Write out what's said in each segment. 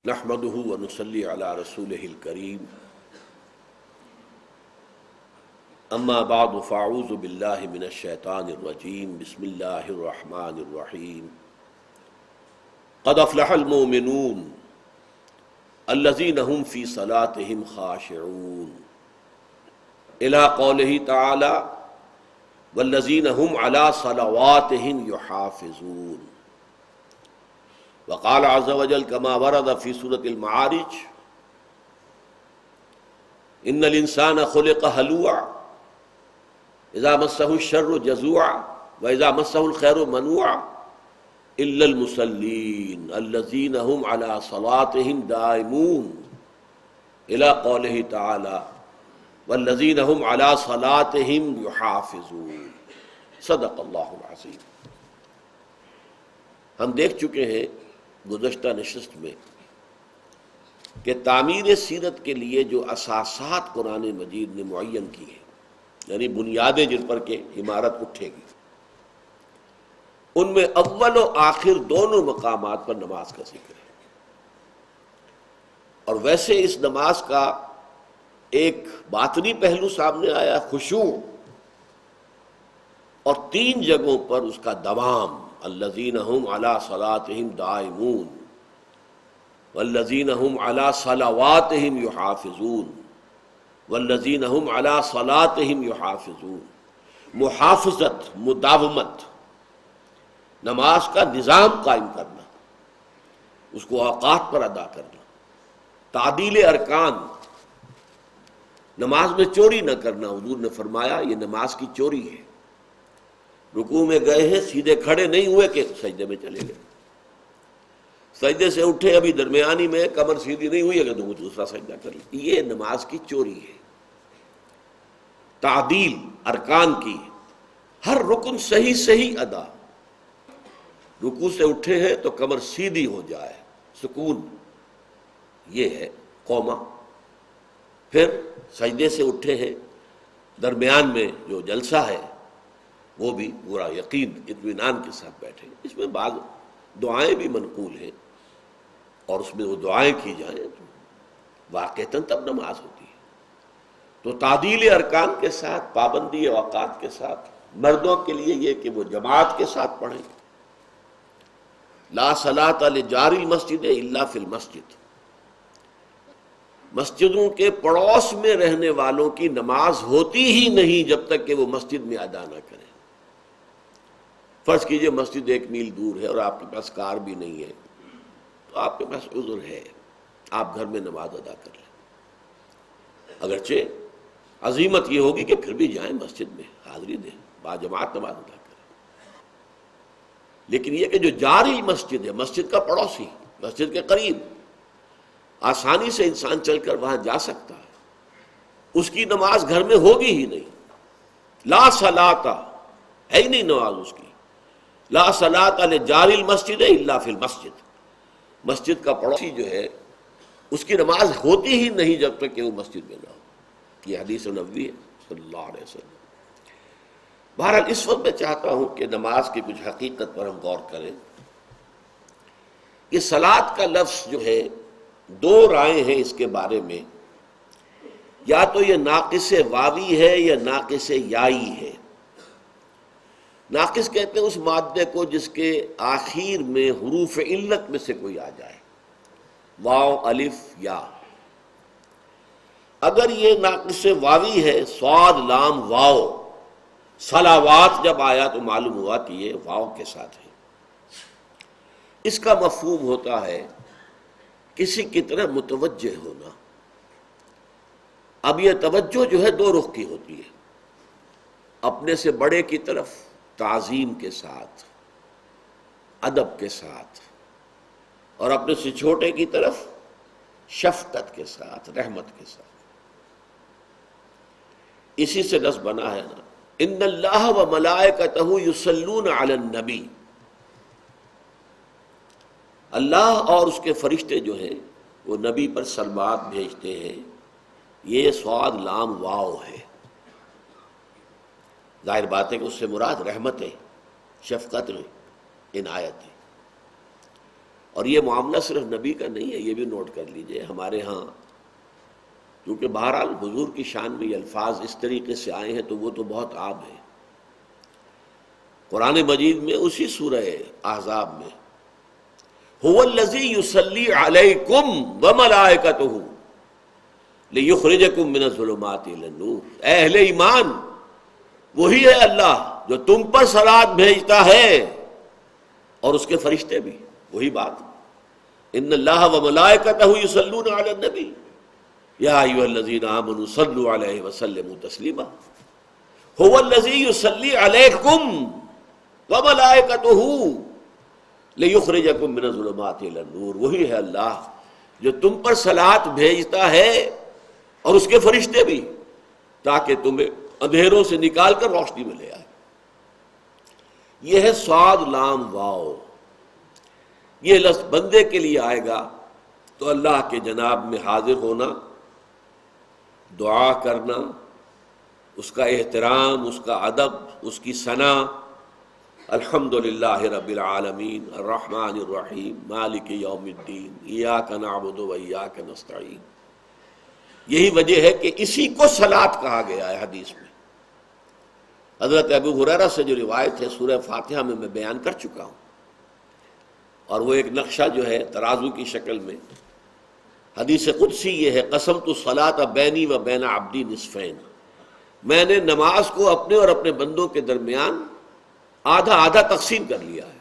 نحمده ونصلي على رسوله الكريم اما بعد فاعوذ بالله من الشيطان الرجيم بسم الله الرحمن الرحيم قد افلح المؤمنون الذين هم في صلاتهم خاشعون الى قوله تعالى والذين هم على صلواتهم يحافظون وقال عز وجل كما ورد في سورة المعارج ان الانسان خلق هلوعا اذا مسه الشر جزوعا واذا مسه الخير منوعا الا المصلين الذين هم على صلاتهم دائمون الى قوله تعالى والذين هم على صلاتهم يحافظون صدق اللہ العظیم۔ ہم دیکھ چکے ہیں گزشتہ نشست میں کہ تعمیر سیرت کے لیے جو اساسات قرآن مجید نے معین کی ہیں، یعنی بنیادیں جن پر کہ عمارت اٹھے گی، ان میں اول و آخر دونوں مقامات پر نماز کا ذکر ہے۔ اور ویسے اس نماز کا ایک باطنی پہلو سامنے آیا، خشوع، اور 3 جگہوں پر اس کا دوام، الذین هم علی صلاتهم دائمون والذین هم علی صلواتهم یحافظون والذین هم علی صلاتهم یحافظون۔ محافظت، مداومت، نماز کا نظام قائم کرنا، اس کو اوقات پر ادا کرنا، تعدیل ارکان، نماز میں چوری نہ کرنا۔ حضور نے فرمایا یہ نماز کی چوری ہے۔ رکوع میں گئے ہیں، سیدھے کھڑے نہیں ہوئے کہ سجدے میں چلے گئے، سجدے سے اٹھے ابھی درمیانی میں کمر سیدھی نہیں ہوئی ہے کہ تم دوسرا سجدہ کر لیں، یہ نماز کی چوری ہے۔ تعدیل ارکان کی، ہر رکن صحیح صحیح ادا، رکوع سے اٹھے ہیں تو کمر سیدھی ہو جائے، سکون، یہ ہے قوما۔ پھر سجدے سے اٹھے ہیں، درمیان میں جو جلسہ ہے وہ بھی پورا یقین اطمینان کے ساتھ بیٹھے۔ اس میں بعض دعائیں بھی منقول ہیں، اور اس میں وہ دعائیں کی جائیں تو واقعتاً تب نماز ہوتی ہے۔ تو تعدیل ارکان کے ساتھ، پابندی اوقات کے ساتھ، مردوں کے لیے یہ کہ وہ جماعت کے ساتھ پڑھیں۔ لا صلاۃ لجار المسجد الا فی المسجد، مسجدوں کے پڑوس میں رہنے والوں کی نماز ہوتی ہی نہیں جب تک کہ وہ مسجد میں ادا نہ کریں۔ فرض کیجئے مسجد 1 میل دور ہے اور آپ کے پاس کار بھی نہیں ہے، تو آپ کے پاس عذر ہے، آپ گھر میں نماز ادا کر لیں۔ اگرچہ عزیمت یہ ہوگی کہ پھر بھی جائیں مسجد میں، حاضری دیں، باجماعت نماز ادا کریں۔ لیکن یہ کہ جو جاری مسجد ہے، مسجد کا پڑوسی، مسجد کے قریب، آسانی سے انسان چل کر وہاں جا سکتا ہے، اس کی نماز گھر میں ہوگی ہی نہیں۔ لا صلاۃ ہے ہی نہیں نماز اس کی۔ لا صلاۃ لجار المسجد الا فی المسجد، مسجد کا پڑوسی جو ہے اس کی نماز ہوتی ہی نہیں جب تک کہ وہ مسجد میں نہ ہو۔ یہ حدیث نبوی ہے صلی اللہ علیہ وسلم۔ بہرحال اس وقت میں چاہتا ہوں کہ نماز کی کچھ حقیقت پر ہم غور کریں۔ یہ صلاۃ کا لفظ جو ہے، 2 رائے ہیں اس کے بارے میں، یا تو یہ ناقص واوی ہے یا ناقص یائی ہے۔ ناقص کہتے ہیں اس مادے کو جس کے آخر میں حروف علت میں سے کوئی آ جائے، واو، الف، یا۔ اگر یہ ناقص واوی ہے، صاد، لام، واو، صلوات جب آیا تو معلوم ہوا کہ یہ واو کے ساتھ ہے۔ اس کا مفہوم ہوتا ہے کسی کی طرف متوجہ ہونا۔ اب یہ توجہ جو ہے 2 رخ کی ہوتی ہے، اپنے سے بڑے کی طرف تعظیم کے ساتھ، ادب کے ساتھ، اور اپنے سے چھوٹے کی طرف شفقت کے ساتھ، رحمت کے ساتھ۔ اسی سے لفظ بنا ہے نا، ان اللہ و ملائکتہ یصلون علی النبی، اللہ اور اس کے فرشتے جو ہیں وہ نبی پر صلوات بھیجتے ہیں۔ یہ صاد، لام، واو ہے۔ ظاہر بات ہے کہ اس سے مراد رحمت ہے، شفقت ہے، عنایت ہے۔ اور یہ معاملہ صرف نبی کا نہیں ہے، یہ بھی نوٹ کر لیجئے ہمارے ہاں، کیونکہ بہرحال حضور کی شان میں یہ الفاظ اس طریقے سے آئے ہیں تو وہ تو بہت عام ہے۔ قرآن مجید میں اسی سورہ احزاب میں هو الذی یصلی علیکم وملائکتہ لِيُخْرِجَكُم مِّنَ الظُّلُمَاتِ إِلَى النُّورِ، اے اہل ایمان، وہی ہے اللہ جو تم پر صلات بھیجتا ہے اور اس کے فرشتے بھی، وہی بات، ان اللہ وملائکتہ یصلون علی النبی یا ایھا الذین آمنوا صلوا علیہ وسلموا تسلیما۔ هو الذی یصلی علیکم وملائکتہ لِيُخْرِجَكُم مِّنَ الظُّلُمَاتِ إِلَى النُّورِ، وہی ہے اللہ جو تم پر صلات بھیجتا ہے اور اس کے فرشتے بھی، تاکہ تمہیں اندھیروں سے نکال کر روشنی میں لے آئے۔ یہ ہے صاد لام واو، یہ لفظ بندے کے لیے آئے گا تو اللہ کے جناب میں حاضر ہونا، دعا کرنا، اس کا احترام، اس کا ادب، اس کی ثنا، الحمدللہ رب العالمین الرحمن الرحیم مالک یوم الدین ایاک نعبد و ایاک نستعین۔ یہی وجہ ہے کہ اسی کو صلاۃ کہا گیا ہے حدیث میں۔ حضرت ابو ہریرہ سے جو روایت ہے سورہ فاتحہ میں بیان کر چکا ہوں، اور وہ ایک نقشہ جو ہے ترازو کی شکل میں، حدیث قدسی یہ ہے، قسمت الصلاۃ بینی و بین عبدی نصفین، میں نے نماز کو اپنے اور اپنے بندوں کے درمیان آدھا آدھا تقسیم کر لیا ہے،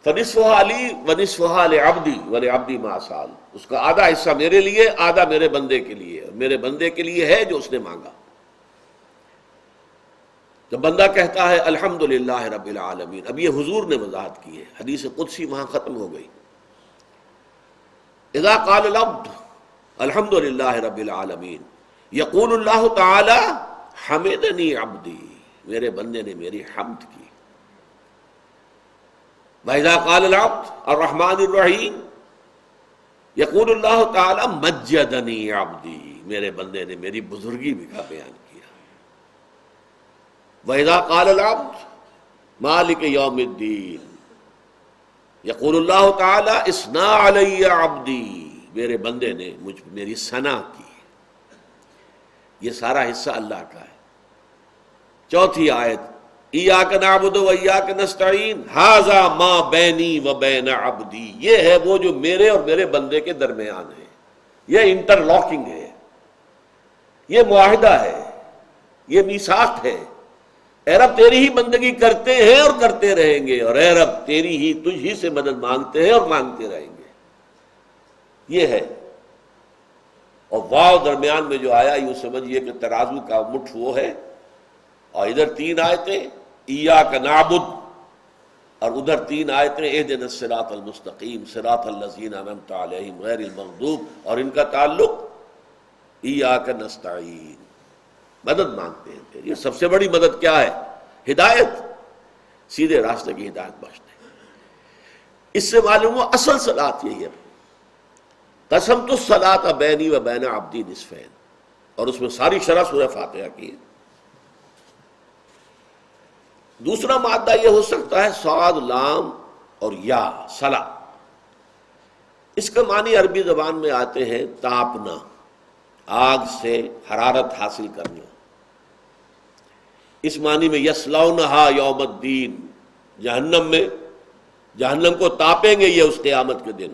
فنصفھا لی ونصفھا لعبدی ولعبدی ما سال، اس کا آدھا حصہ میرے لیے، آدھا میرے بندے کے لیے، میرے بندے کے لیے ہے جو اس نے مانگا۔ جب بندہ کہتا ہے الحمدللہ رب العالمین، اب یہ حضور نے وضاحت کی ہے، حدیث قدسی وہاں ختم ہو گئی۔ اذا قال العبد الحمدللہ رب العالمین یقول اللہ تعالی حمدنی عبدی، میرے بندے نے میری حمد کی۔ وَإِذَا قَالَ الْعَبْدُ الرَّحْمَٰنِ الرَّحِيمِ یقول اللہ تعالی مجدنی عبدی، میرے بندے نے میری بزرگی بھی کا بیان کیا۔ وَإِذَا قَالَ الْعَبْدُ مَالِكَ يَوْمِ الدِّينِ یقول اللہ تعالی اثنى علی عبدی، میرے بندے نے میری ثنا کی۔ یہ سارا حصہ اللہ کا ہے۔ چوتھی آیت ایاک نعبد و ایاک نستعین ھذا ما بینی و بین عبدی، یہ ہے وہ جو میرے اور میرے بندے کے درمیان ہے، یہ انٹر لاکنگ ہے، یہ معاہدہ ہے، یہ میثاق ہے۔ اے رب تیری ہی بندگی کرتے ہیں اور کرتے رہیں گے، اور اے رب تیری ہی، تجھ ہی سے مدد مانگتے ہیں اور مانگتے رہیں گے، یہ ہے۔ اور واو درمیان میں جو آیا یوں سمجھیے کہ ترازو کا مٹھ وہ ہے، اور ادھر تین آیتیں ایاک نعبد، اور ادھر تین آیتیں اہدنا الصراط المستقیم صراط الذین انعمت علیہم غیر المغضوب، اور ان کا تعلق ایاک نستعین، مدد مانگتے ہیں تیری۔ یہ سب سے بڑی مدد کیا ہے؟ ہدایت، سیدھے راستے کی ہدایت بخشتے ہیں۔ اس سے معلوم ہوا اصل صلاۃ یہی ہے، قسمت الصلاۃ بینی و بین عبدی نصفین، اور اس میں ساری شرح سورہ فاتحہ کی ہے۔ دوسرا مادہ یہ ہو سکتا ہے صاد لام اور یا صلا، اس کا معنی عربی زبان میں آتے ہیں تاپنا، آگ سے حرارت حاصل کرنا۔ اس معنی میں یصلونھا یوم الدین، جہنم کو تاپیں گے یہ اس قیامت کے دن۔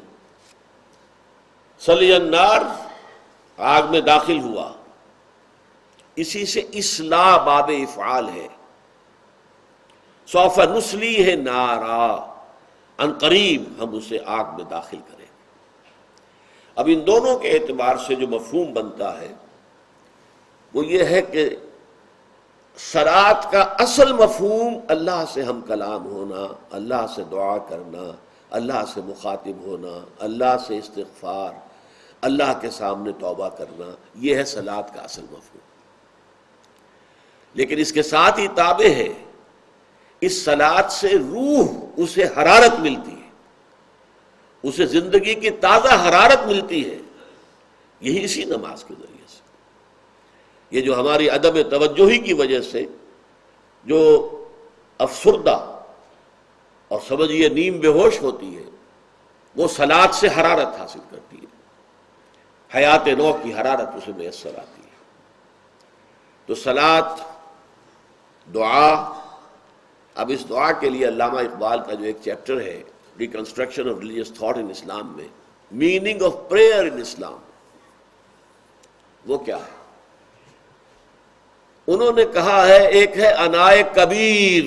صلی النار، آگ میں داخل ہوا، اسی سے اصلاح باب افعال ہے۔ سوف نصلیہ نارا، ان قریب ہم اسے آگ میں داخل کریں گے۔ اب ان دونوں کے اعتبار سے جو مفہوم بنتا ہے وہ یہ ہے کہ صلاۃ کا اصل مفہوم اللہ سے ہم کلام ہونا، اللہ سے دعا کرنا، اللہ سے مخاطب ہونا، اللہ سے استغفار، اللہ کے سامنے توبہ کرنا، یہ ہے صلاۃ کا اصل مفہوم۔ لیکن اس کے ساتھ ہی تابع ہے، اس صلاۃ سے روح اسے حرارت ملتی ہے، اسے زندگی کی تازہ حرارت ملتی ہے، یہی اسی نماز کے ذریعے سے۔ یہ جو ہماری عدم توجہی کی وجہ سے جو افسردہ اور سمجھیے نیم بے ہوش ہوتی ہے، وہ صلاۃ سے حرارت حاصل کرتی ہے، حیات نو کی حرارت اسے میسر آتی ہے۔ تو صلاۃ، دعا، اب اس دعا کے لیے علامہ اقبال کا جو ایک چیپٹر ہے reconstruction of religious thought in Islam میں، meaning of prayer in Islam, وہ کیا ہے؟ انہوں نے کہا ہے ایک ہے انائے کبیر۔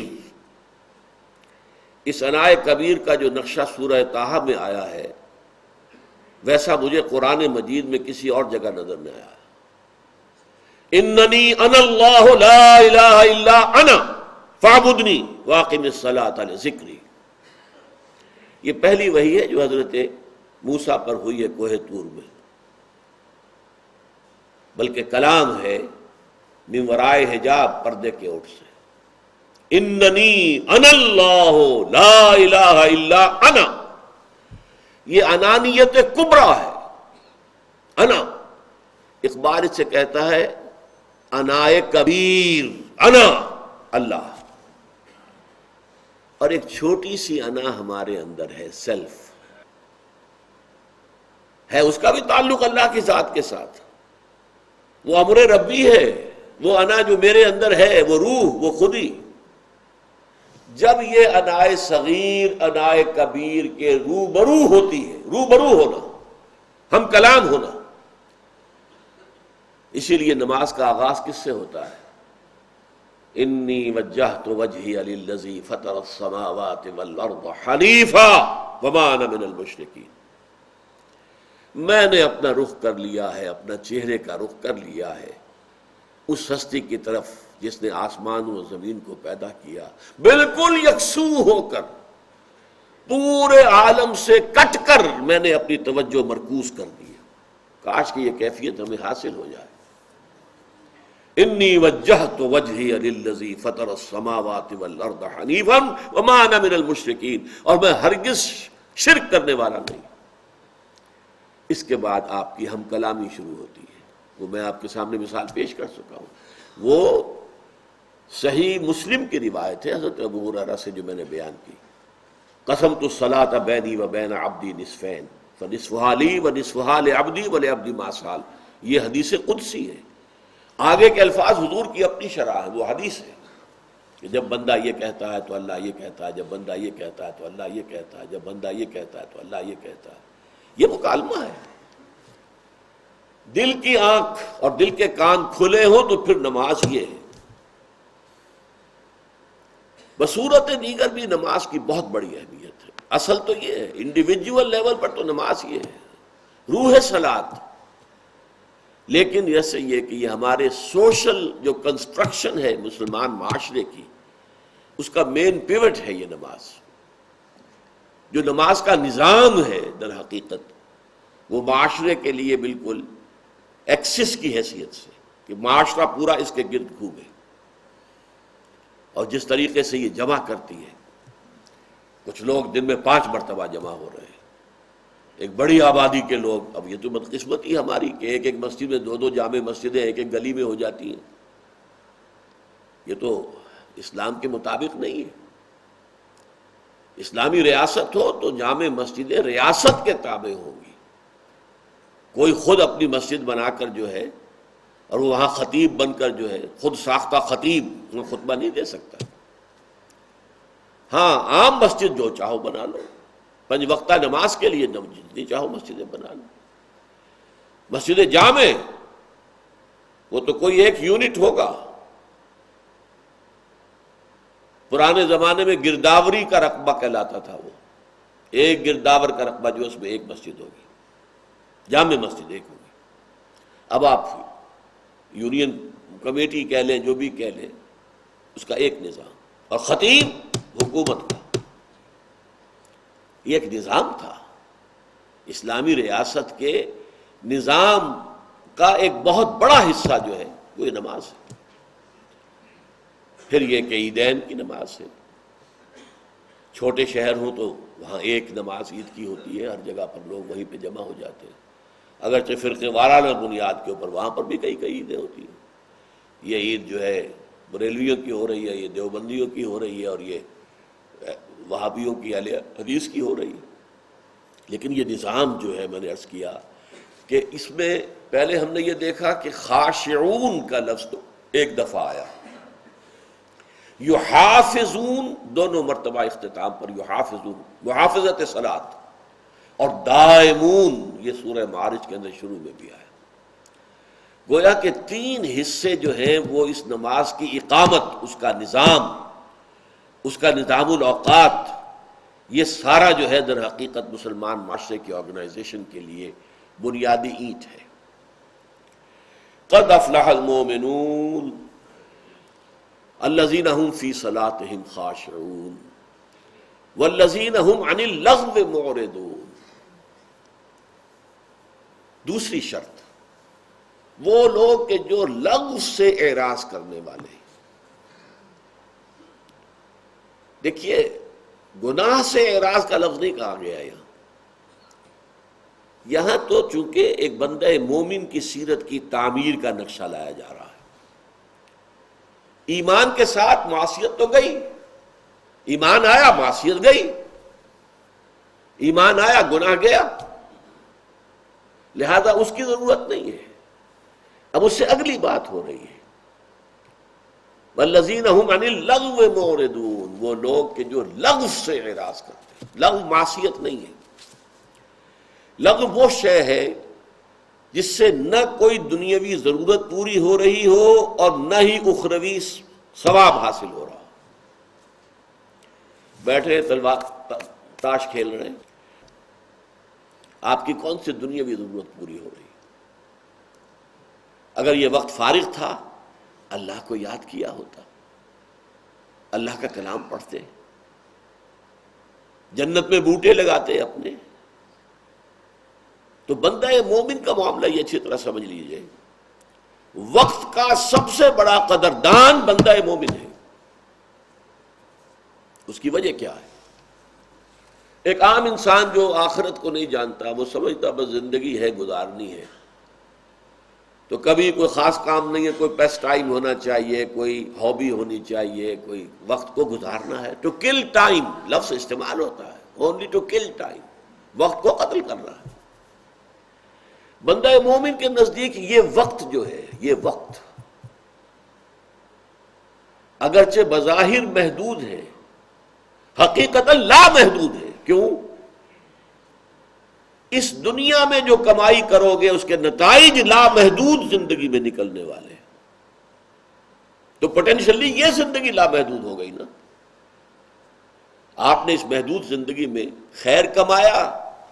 اس انائے کبیر کا جو نقشہ سورہ طٰہٰ میں آیا ہے ویسا مجھے قرآن مجید میں کسی اور جگہ نظر نہیں آیا۔ اننی انا اللہ لا الہ الا انا فاعبدنی واقم الصلاۃ لذکری۔ یہ پہلی وحی ہے جو حضرت موسیٰ پر ہوئی ہے کوہ طور میں، بلکہ کلام ہے من ورائے حجاب، پردے کے اوٹ سے۔ اننی انا اللہ لا الہ الا انا، یہ انانیت کبریٰ ہے۔ انا، اقبال سے کہتا ہے انائے کبیر، انا اللہ۔ اور ایک چھوٹی سی انا ہمارے اندر ہے، سیلف ہے، اس کا بھی تعلق اللہ کی ذات کے ساتھ، وہ امر ربی ہے، وہ انا جو میرے اندر ہے، وہ روح، وہ خودی۔ جب یہ انائے صغیر انائے کبیر کے روبرو ہوتی ہے، روبرو ہونا، ہم کلام ہونا، اسی لیے نماز کا آغاز کس سے ہوتا ہے؟ انی وجہت وجہی للذی فطر السماوات والارض حنیفا وما انا من المشرکین۔ میں نے اپنا رخ کر لیا ہے، اپنا چہرے کا رخ کر لیا ہے اس ہستی کی طرف جس نے آسمان و زمین کو پیدا کیا، بالکل یکسو ہو کر، پورے عالم سے کٹ کر میں نے اپنی توجہ مرکوز کر دی۔ کاش کہ یہ کیفیت ہمیں حاصل ہو جائے۔ انی وجہت وجہی للذی فطر السماوات والارض حنیفا وما انا من المشرکین، اور میں ہرگز شرک کرنے والا نہیں۔ اس کے بعد آپ کی ہم کلامی شروع ہوتی ہے، وہ میں آپ کے سامنے مثال پیش کر چکا ہوں۔ وہ صحیح مسلم کی روایت ہے حضرت ابو ہریرہ سے جو میں نے بیان کی، قسمت الصلاۃ بینی و بین عبدی نصفین فنصفھا لی ونصفھا لعبدی ولعبدی ما سأل۔ یہ حدیث قدسی ہے، آگے کے الفاظ حضور کی اپنی شرح ہے، وہ حدیث ہے کہ جب بندہ یہ کہتا ہے تو اللہ یہ کہتا ہے، جب بندہ یہ کہتا ہے تو اللہ یہ کہتا ہے، جب بندہ یہ کہتا ہے تو اللہ یہ کہتا ہے۔ یہ مکالمہ ہے۔ دل کی آنکھ اور دل کے کان کھلے ہوں تو پھر نماز یہ ہے۔ بصورت دیگر بھی نماز کی بہت بڑی اہمیت ہے۔ اصل تو یہ ہے، انڈیویجول لیول پر تو نماز یہ ہے، روح صلاۃ۔ لیکن جیسے یہ کہ یہ ہمارے سوشل جو کنسٹرکشن ہے مسلمان معاشرے کی، اس کا مین پیوٹ ہے یہ نماز۔ جو نماز کا نظام ہے در حقیقت وہ معاشرے کے لیے بالکل ایکسس کی حیثیت سے، کہ معاشرہ پورا اس کے گرد گھومے، اور جس طریقے سے یہ جمع کرتی ہے، کچھ لوگ دن میں 5 مرتبہ جمع ہو رہے ہیں، ایک بڑی آبادی کے لوگ۔ اب یہ تو بدقسمتی ہماری کہ ایک ایک مسجد میں 2 جامع مسجدیں ایک ایک گلی میں ہو جاتی ہیں۔ یہ تو اسلام کے مطابق نہیں ہے۔ اسلامی ریاست ہو تو جامع مسجدیں ریاست کے تابع ہوں گی۔ کوئی خود اپنی مسجد بنا کر جو ہے اور وہ وہاں خطیب بن کر جو ہے خود ساختہ خطیب وہ خطبہ نہیں دے سکتا۔ ہاں، عام مسجد جو چاہو بنا لو، 5 وقتہ نماز کے لیے جتنی چاہو مسجدیں بنا لو۔ مسجد جامع وہ تو کوئی ایک یونٹ ہوگا۔ پرانے زمانے میں گرداوری کا رقبہ کہلاتا تھا، وہ ایک گرداور کا رقبہ جو اس میں ایک مسجد ہوگی، جامع مسجد ایک ہوگی۔ اب آپ یونین کمیٹی کہہ لیں، جو بھی کہہ لیں، اس کا ایک نظام، اور خطیب حکومت کا، یہ ایک نظام تھا۔ اسلامی ریاست کے نظام کا ایک بہت بڑا حصہ جو ہے وہ یہ نماز ہے۔ پھر یہ کہ عیدین کی نماز ہے، چھوٹے شہر ہوں تو وہاں ایک نماز عید کی ہوتی ہے، ہر جگہ پر لوگ وہیں پہ جمع ہو جاتے ہیں، اگرچہ فرقے وارانہ بنیاد کے اوپر وہاں پر بھی کئی عیدیں ہوتی ہیں۔ یہ عید جو ہے بریلویوں کی ہو رہی ہے، یہ دیوبندیوں کی ہو رہی ہے، اور یہ وہابیوں کی اہل حدیث کی ہو رہی ہے۔ لیکن یہ نظام جو ہے، میں نے عرض کیا کہ اس میں پہلے ہم نے یہ دیکھا کہ خاشعون کا لفظ تو ایک دفعہ آیا، یحافظون دونوں مرتبہ اختتام پر یحافظون، محافظت صلاۃ، اور دائمون یہ سورہ معارج کے اندر شروع میں بھی آیا۔ گویا کہ تین حصے جو ہیں وہ اس نماز کی اقامت، اس کا نظام، اس کا نظام الاوقات، یہ سارا جو ہے در حقیقت مسلمان معاشرے کی آرگنائزیشن کے لیے بنیادی اینٹ ہے۔ قد افلح المؤمنون الذین هم فی صلاتهم خاشعون والذین هم عن اللغو معرضون۔ دوسری شرط، وہ لوگ کہ جو لغو سے اعراض کرنے والے ہیں۔ دیکھیے، گناہ سے اعراض کا لفظ نہیں کہا گیا یہاں تو چونکہ ایک بندہ مومن کی سیرت کی تعمیر کا نقشہ لایا جا رہا ہے۔ ایمان کے ساتھ معصیت تو گئی، ایمان آیا معصیت گئی، ایمان آیا گناہ گیا، لہذا اس کی ضرورت نہیں ہے۔ اب اس سے اگلی بات ہو رہی ہے، والذین هم عن اللغو معرضون، وہ لوگ کہ جو لغو سے اعراض کرتے ہیں۔ لغو معصیت نہیں ہے، لغو وہ شے ہے جس سے نہ کوئی دنیاوی ضرورت پوری ہو رہی ہو اور نہ ہی اخروی ثواب حاصل ہو رہا ہو۔ بیٹھے تلوار تاش کھیل رہے ہیں، آپ کی کون سی دنیاوی ضرورت پوری ہو رہی؟ اگر یہ وقت فارغ تھا، اللہ کو یاد کیا ہوتا، اللہ کا کلام پڑھتے، جنت میں بوٹے لگاتے اپنے، تو بندہ مومن کا معاملہ یہ اچھی طرح سمجھ لیجئے، وقت کا سب سے بڑا قدردان بندہ مومن ہے۔ اس کی وجہ کیا ہے؟ ایک عام انسان جو آخرت کو نہیں جانتا، وہ سمجھتا بس زندگی ہے، گزارنی ہے، تو کبھی کوئی خاص کام نہیں ہے، کوئی پیس ٹائم ہونا چاہیے، کوئی ہابی ہونی چاہیے، کوئی وقت کو گزارنا ہے۔ ٹو کل ٹائم لفظ استعمال ہوتا ہے، اونلی ٹو کل ٹائم، وقت کو قتل کر رہا ہے۔ بندہ مومن کے نزدیک یہ وقت جو ہے، یہ وقت اگرچہ بظاہر محدود ہے، حقیقتاً لامحدود ہے۔ کیوں؟ اس دنیا میں جو کمائی کرو گے اس کے نتائج لامحدود زندگی میں نکلنے والے ہیں، تو پوٹینشلی یہ زندگی لامحدود ہو گئی نا۔ آپ نے اس محدود زندگی میں خیر کمایا،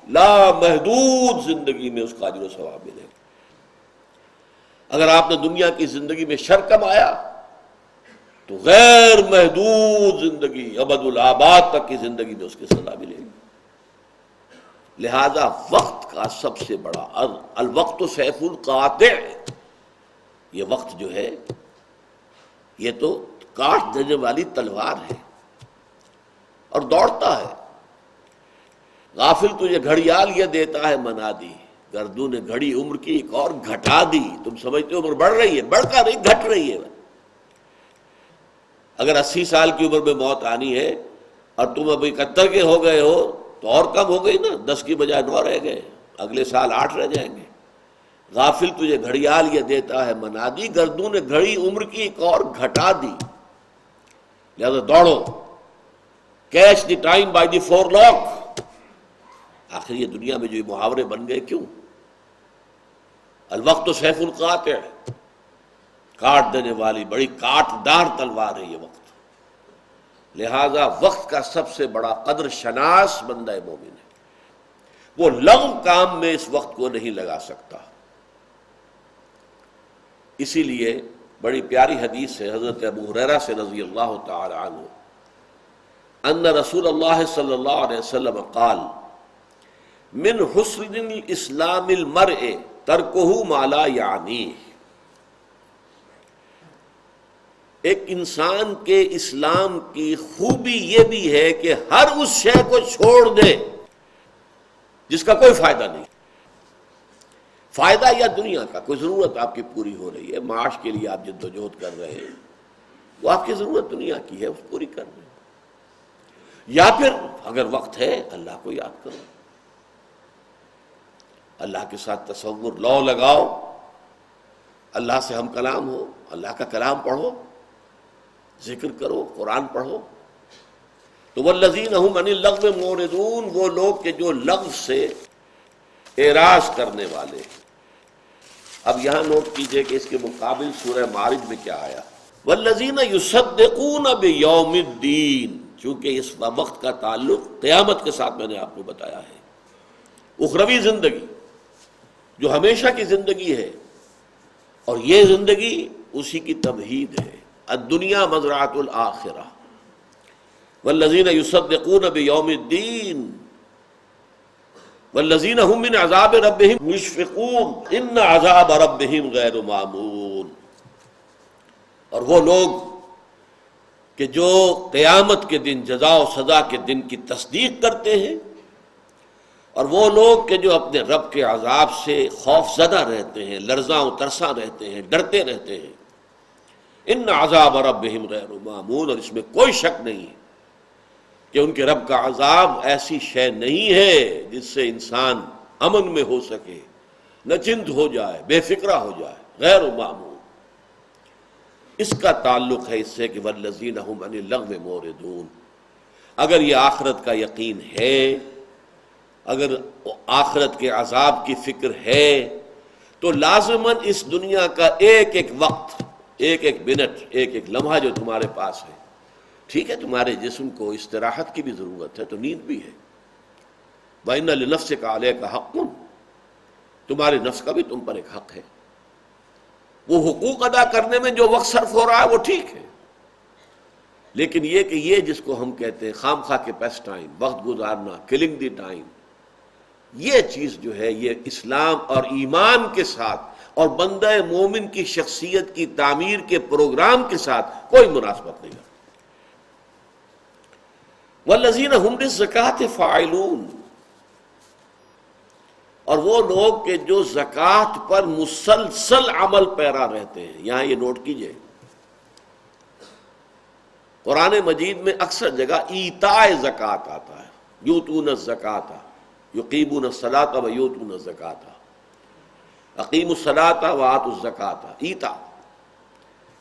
لامحدود زندگی میں اس کا اجر و ثواب ملے گا۔ اگر آپ نے دنیا کی زندگی میں شر کمایا تو غیر محدود زندگی، ابد الآباد تک کی زندگی میں اس کی سزا ملے گی۔ لہذا وقت کا سب سے بڑا، الوقت سیف القاطع، یہ وقت جو ہے یہ تو کاٹ دینے والی تلوار ہے اور دوڑتا ہے۔ غافل تجھے گھڑیال یہ دیتا ہے منادی، گردوں نے گھڑی عمر کی ایک اور گھٹا دی۔ تم سمجھتے ہو عمر بڑھ رہی ہے، بڑھ کر نہیں، گھٹ رہی ہے۔ اگر 80 سال کی عمر میں موت آنی ہے اور تم ابھی 71 کے ہو گئے ہو تو اور کم ہو گئی نا، 10 کی بجائے 9 رہ گئے، اگلے سال 8 رہ جائیں گے۔ غافل تجھے گھڑیال یہ دیتا ہے منادی، گردوں نے گھڑی عمر کی ایک اور گھٹا دی، لہذا دوڑو، catch the time by the forelock. آخر یہ دنیا میں جو یہ محاورے بن گئے کیوں؟ الوقت سیف القاطع، کاٹ دینے والی بڑی کاٹ دار تلوار ہے یہ وقت۔ لہذا وقت کا سب سے بڑا قدر شناس بندہ مومن ہے، وہ لغو کام میں اس وقت کو نہیں لگا سکتا۔ اسی لیے بڑی پیاری حدیث ہے حضرت ابو ہریرہ سے رضی اللہ تعالی عنہ، ان رسول اللہ صلی اللہ علیہ وسلم قال من حسن الاسلام المرء ترکہ ما لا یعنیہ، ایک انسان کے اسلام کی خوبی یہ بھی ہے کہ ہر اس شے کو چھوڑ دے جس کا کوئی فائدہ نہیں۔ فائدہ یا دنیا کا کوئی ضرورت آپ کی پوری ہو رہی ہے، معاش کے لیے آپ جدوجہد کر رہے ہیں، وہ آپ کی ضرورت دنیا کی ہے، اس پوری کر رہے ہیں۔ یا پھر اگر وقت ہے اللہ کو یاد کرو، اللہ کے ساتھ تصور لو لگاؤ، اللہ سے ہم کلام ہو، اللہ کا کلام پڑھو، ذکر کرو، قرآن پڑھو۔ تو والذین هم عن اللغو معرضون، وہ لوگ کہ جو لغو سے اعراض کرنے والے۔ اب یہاں نوٹ کیجئے کہ اس کے مقابل سورہ معارج میں کیا آیا، والذین یصدقون بیوم الدین، چونکہ اس وقت کا تعلق قیامت کے ساتھ میں نے آپ کو بتایا ہے، اخروی زندگی جو ہمیشہ کی زندگی ہے، اور یہ زندگی اسی کی تمہید ہے، الدنیا مزرعۃ الآخرہ۔ والذین یصدقون بیوم الدین والذین هم من عذاب ربهم مشفقون ان عذاب ربهم غیر مامون۔ اور وہ لوگ کہ جو قیامت کے دن، جزا و سزا کے دن کی تصدیق کرتے ہیں، اور وہ لوگ کہ جو اپنے رب کے عذاب سے خوف زدہ رہتے ہیں، لرزاں و ترساں رہتے ہیں، ڈرتے رہتے ہیں۔ ان عذاب ربهم غیر مامون، اور اس میں کوئی شک نہیں ہے کہ ان کے رب کا عذاب ایسی شے نہیں ہے جس سے انسان امن میں ہو سکے، نچند ہو جائے، بے فکرہ ہو جائے، غیر مامون۔ اس کا تعلق ہے اس سے کہ والذین هم عن اللغو معرضون۔ اگر یہ آخرت کا یقین ہے، اگر آخرت کے عذاب کی فکر ہے، تو لازماً اس دنیا کا ایک ایک وقت، ایک ایک منٹ، ایک ایک لمحہ جو تمہارے پاس ہے، ٹھیک ہے تمہارے جسم کو استراحت کی بھی ضرورت ہے، تو نیند بھی ہے، وَإِنَّ لِنَفْسِكَ عَلَيْكَ حَقٌّ، تمہارے نفس کا بھی تم پر ایک حق ہے۔ وہ حقوق ادا کرنے میں جو وقت صرف ہو رہا ہے وہ ٹھیک ہے، لیکن یہ کہ یہ جس کو ہم کہتے ہیں خام خواہ کے پیس ٹائم، وقت گزارنا، کلنگ دی ٹائم، یہ چیز جو ہے یہ اسلام اور ایمان کے ساتھ اور بندہ مومن کی شخصیت کی تعمیر کے پروگرام کے ساتھ کوئی مناسبت نہیں ہے۔ والذین هم للزکاۃ فاعلون، اور وہ لوگ کہ جو زکوٰۃ پر مسلسل عمل پیرا رہتے ہیں۔ یہاں یہ نوٹ کیجئے، قرآن مجید میں اکثر جگہ ایتاء زکوٰۃ آتا ہے، یؤتون الزکاۃ، یقیمون الصلاۃ ویؤتون الزکاۃ، اقیموا الصلاۃ وآتوا الزکاۃ، ایتاء۔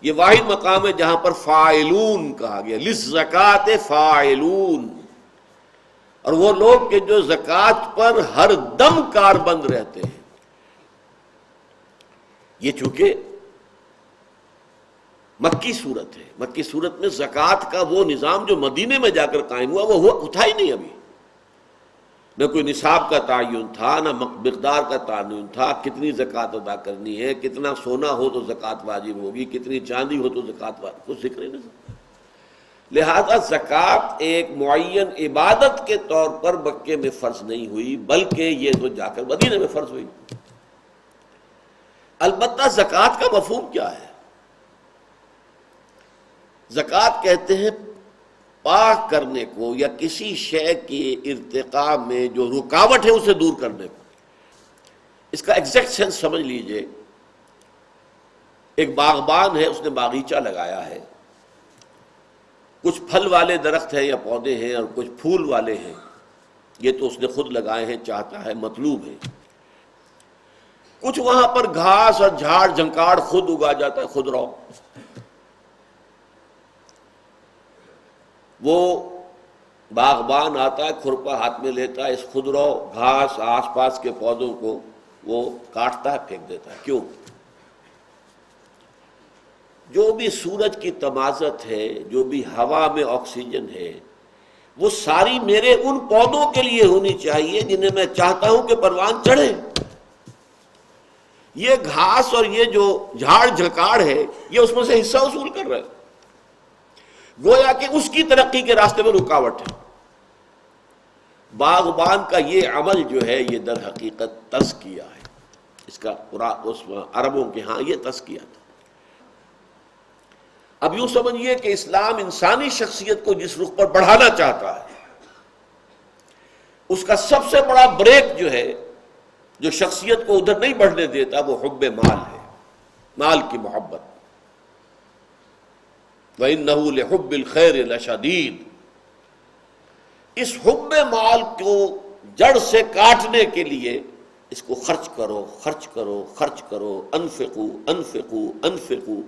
یہ واحد مقام ہے جہاں پر فاعلون کہا گیا، للزکاۃ فاعلون، اور وہ لوگ کہ جو زکوٰۃ پر ہر دم کاربند رہتے ہیں۔ یہ چونکہ مکی صورت ہے، مکی صورت میں زکوٰۃ کا وہ نظام جو مدینے میں جا کر قائم ہوا وہ اٹھا ہی نہیں، ابھی نہ کوئی نصاب کا تعین تھا، نہ مقدار کا تعین تھا، کتنی زکوٰۃ ادا کرنی ہے، کتنا سونا ہو تو زکوٰۃ واجب ہوگی، کتنی چاندی ہو تو زکوٰۃ واجب، کچھ ذکر ہی نہیں۔ لہذا زکوٰۃ ایک معین عبادت کے طور پر مکے میں فرض نہیں ہوئی، بلکہ یہ تو جا کر مدینے میں فرض ہوئی۔ البتہ زکوٰۃ کا مفہوم کیا ہے؟ زکوٰۃ کہتے ہیں پاک کرنے کو، یا کسی شے کے ارتقاء میں جو رکاوٹ ہے اسے دور کرنے کو۔ اس کا ایگزیکٹ سینس سمجھ لیجئے، ایک باغبان ہے، اس نے باغیچہ لگایا ہے، کچھ پھل والے درخت ہیں یا پودے ہیں اور کچھ پھول والے ہیں، یہ تو اس نے خود لگائے ہیں، چاہتا ہے، مطلوب ہے۔ کچھ وہاں پر گھاس اور جھاڑ جھنکاڑ خود اگا جاتا ہے، خود رو۔ وہ باغبان آتا ہے، کھرپا ہاتھ میں لیتا ہے، اس خودرو گھاس آس پاس کے پودوں کو وہ کاٹتا ہے، پھینک دیتا ہے۔ کیوں؟ جو بھی سورج کی تمازت ہے، جو بھی ہوا میں آکسیجن ہے، وہ ساری میرے ان پودوں کے لیے ہونی چاہیے جنہیں میں چاہتا ہوں کہ پروان چڑھے۔ یہ گھاس اور یہ جو جھاڑ جھکاڑ ہے یہ اس میں سے حصہ وصول کر رہا ہے، گویا کہ اس کی ترقی کے راستے میں رکاوٹ ہے۔ باغبان کا یہ عمل جو ہے یہ در حقیقت تزکیہ ہے، اس کا اس عربوں کے ہاں یہ تزکیہ تھا۔ اب یوں سمجھیے کہ اسلام انسانی شخصیت کو جس رخ پر بڑھانا چاہتا ہے، اس کا سب سے بڑا بریک جو ہے، جو شخصیت کو ادھر نہیں بڑھنے دیتا، وہ حب مال ہے، مال کی محبت۔ وَإِنَّهُ لِحُبِّ الْخَيْرِ لَشَدِيدٌ، اس حب مال کو جڑ سے کاٹنے کے لیے اس کو خرچ کرو خرچ کرو خرچ کرو، انفقو انفقو انفقو،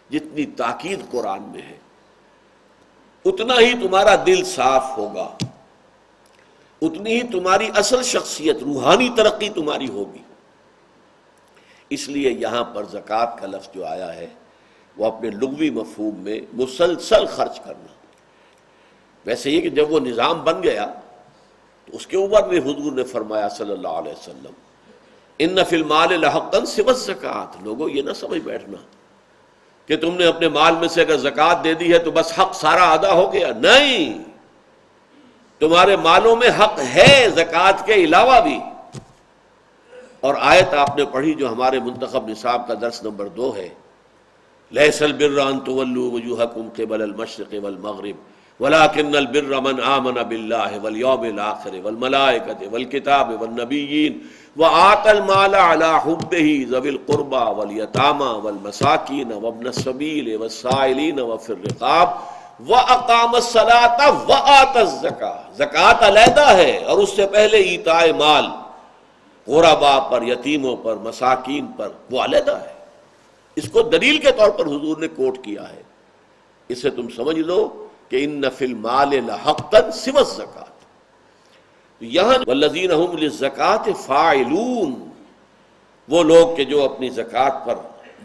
جتنی تاکید قرآن میں ہے اتنا ہی تمہارا دل صاف ہوگا، اتنی ہی تمہاری اصل شخصیت، روحانی ترقی تمہاری ہوگی۔ اس لیے یہاں پر زکوٰۃ کا لفظ جو آیا ہے وہ اپنے لغوی مفہوم میں مسلسل خرچ کرنا۔ ویسے یہ کہ جب وہ نظام بن گیا تو اس کے اوپر بھی حضور نے فرمایا صلی اللہ علیہ وسلم، ان فی المال لحقا سوی الزکوٰۃ، لوگوں یہ نہ سمجھ بیٹھنا کہ تم نے اپنے مال میں سے اگر زکوٰۃ دے دی ہے تو بس حق سارا ادا ہو گیا، نہیں، تمہارے مالوں میں حق ہے زکوٰۃ کے علاوہ بھی۔ اور آیت آپ نے پڑھی جو ہمارے منتخب نصاب کا درس نمبر 2 ہے، لیس البر ان تولوا وجوہکم قبل المشرق والمغرب ولکن البر من آمن باللہ والیوم الآخر والملائکۃ والکتاب والنبیین وآتى المال على حبه ذوی القربى والیتامى والمساکین وابن السبیل والسائلین وفی الرقاب وَأَقَامَ الصَّلَاةَ وَآتَى الزَّكَاةَ، زکوٰۃ علیحدہ ہے اور اس سے پہلے ایتاء مال غرباء پر، یتیموں پر، مساکین پر، وہ علیحدہ ہے۔ اس کو دلیل کے طور پر حضور نے کوٹ کیا ہے۔ اسے تم سمجھ لو کہ ان فی المال لحقا سوی الزکاۃ۔ یہاں والذین هم للزکاۃ فاعلون، وہ لوگ کہ جو اپنی زکوٰۃ پر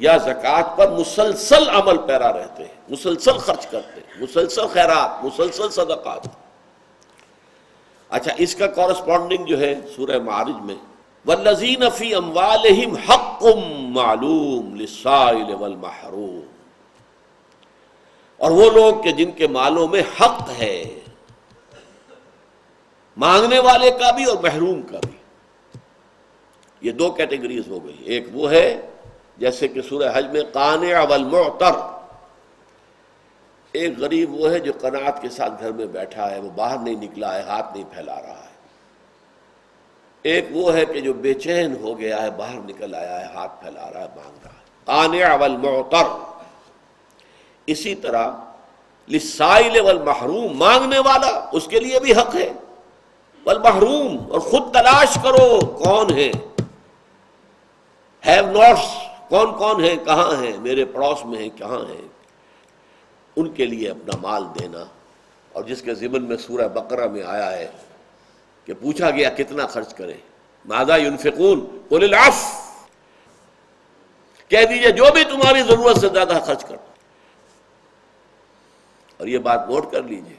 یا زکوٰۃ پر مسلسل عمل پیرا رہتے ہیں، مسلسل خرچ کرتے ہیں، مسلسل خیرات، مسلسل صدقات۔ اچھا، اس کا کورسپونڈنگ جو ہے سورہ معارج میں والذین فی اموالہم حق معلوم للسائل والمحروم، اور وہ لوگ کہ جن کے مالوں میں حق ہے، مانگنے والے کا بھی اور محروم کا بھی۔ یہ 2 کیٹیگریز ہو گئی، ایک وہ ہے جیسے کہ سورہ حج میں قانع والمعتر، ایک غریب وہ ہے جو قناعت کے ساتھ گھر میں بیٹھا ہے، وہ باہر نہیں نکلا ہے، ہاتھ نہیں پھیلا رہا ہے۔ ایک وہ ہے کہ جو بے چین ہو گیا ہے، باہر نکل آیا ہے، ہاتھ پھیلا رہا ہے، مانگ رہا ہے، قانع والمعتر۔ اسی طرح للسائل والمحروم، مانگنے والا اس کے لیے بھی حق ہے، والمحروم، اور خود تلاش کرو کون ہے، ہیو ناٹس کون کون ہیں، کہاں ہیں، میرے پڑوس میں ہیں، کہاں ہیں، ان کے لیے اپنا مال دینا۔ اور جس کے ضمن میں سورہ بقرہ میں آیا ہے کہ پوچھا گیا کتنا خرچ کریں، ماذا ينفقون قل العفو، کہہ دیجئے جو بھی تمہاری ضرورت سے زیادہ خرچ کرو۔ اور یہ بات نوٹ کر لیجئے،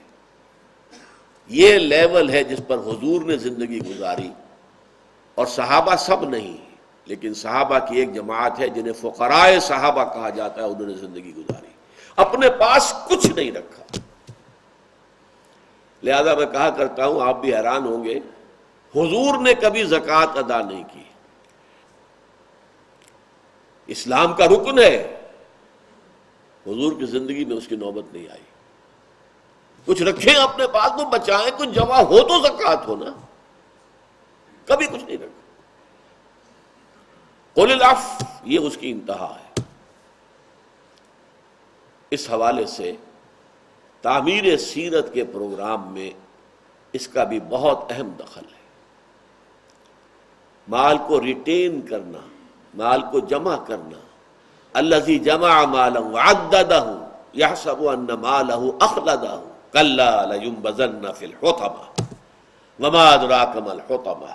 یہ لیول ہے جس پر حضور نے زندگی گزاری، اور صحابہ سب نہیں، لیکن صحابہ کی ایک جماعت ہے جنہیں فقراء صحابہ کہا جاتا ہے، انہوں نے زندگی گزاری، اپنے پاس کچھ نہیں رکھا۔ لہذا میں کہا کرتا ہوں، آپ بھی حیران ہوں گے، حضور نے کبھی زکوٰۃ ادا نہیں کی، اسلام کا رکن ہے، حضور کی زندگی میں اس کی نوبت نہیں آئی۔ کچھ رکھیں اپنے پاس تو بچائیں، کچھ جمع ہو تو زکوٰۃ ہونا، کبھی کچھ نہیں رکھا۔ قل العفو، یہ اس کی انتہا ہے۔ اس حوالے سے تعمیر سیرت کے پروگرام میں اس کا بھی بہت اہم دخل ہے۔ مال کو ریٹین کرنا، مال کو جمع کرنا۔ الذی جمع مالا وعددہ یحسب ان مالہ اخلدہ کلا لینبذن فی الحطمہ وما ادراک ما الحطمہ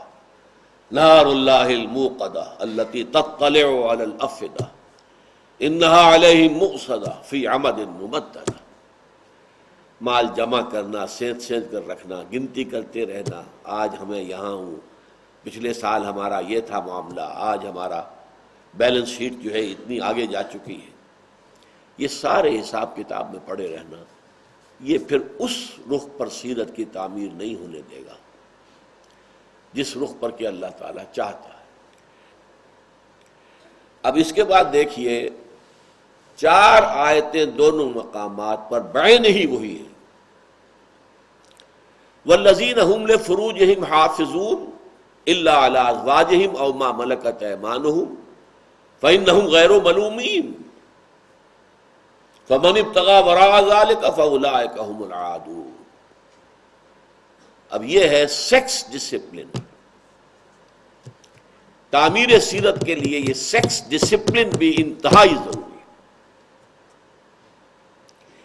نار اللہ الموقدہ التي تطلع علی الافئدہ انہا علیہم مؤصدہ فی عمد ممددہ۔ مال جمع کرنا، سینت سینت کر رکھنا، گنتی کرتے رہنا، آج ہمیں یہاں ہوں، پچھلے سال ہمارا یہ تھا معاملہ، آج ہمارا بیلنس شیٹ جو ہے اتنی آگے جا چکی ہے، یہ سارے حساب کتاب میں پڑے رہنا، یہ پھر اس رخ پر سیرت کی تعمیر نہیں ہونے دے گا جس رخ پر کہ اللہ تعالیٰ چاہتا ہے۔ اب اس کے بعد دیکھیے 4 آیتیں دونوں مقامات پر بعین ہی وہی ہیں۔ والذین هم لفروجہم حافظون الا علی ازواجہم او ما ملکت ایمانہم فانہم غیر ملومین فمن ابتغى وراء ذلك فاولئک هم العادون۔ اب یہ ہے سیکس ڈسپلن۔ تعمیر سیرت کے لیے یہ سیکس ڈسپلن بھی انتہائی ضروری ہے۔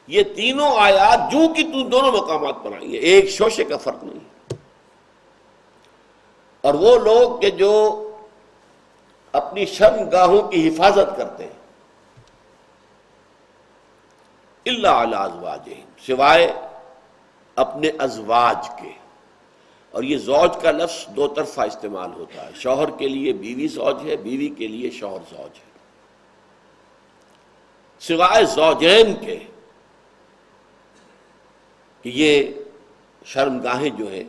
یہ تینوں آیات جو کہ دونوں مقامات پر آئی ہیں، ایک شوشے کا فرق نہیں۔ اور وہ لوگ کہ جو اپنی شرم گاہوں کی حفاظت کرتے ہیں، الا علی ازواجہم، سوائے اپنے ازواج کے، اور یہ زوج کا لفظ دو طرفہ استعمال ہوتا ہے، شوہر کے لیے بیوی زوج ہے، بیوی کے لیے شوہر زوج ہے، سوائے زوجین کے، کہ یہ شرم گاہیں جو ہیں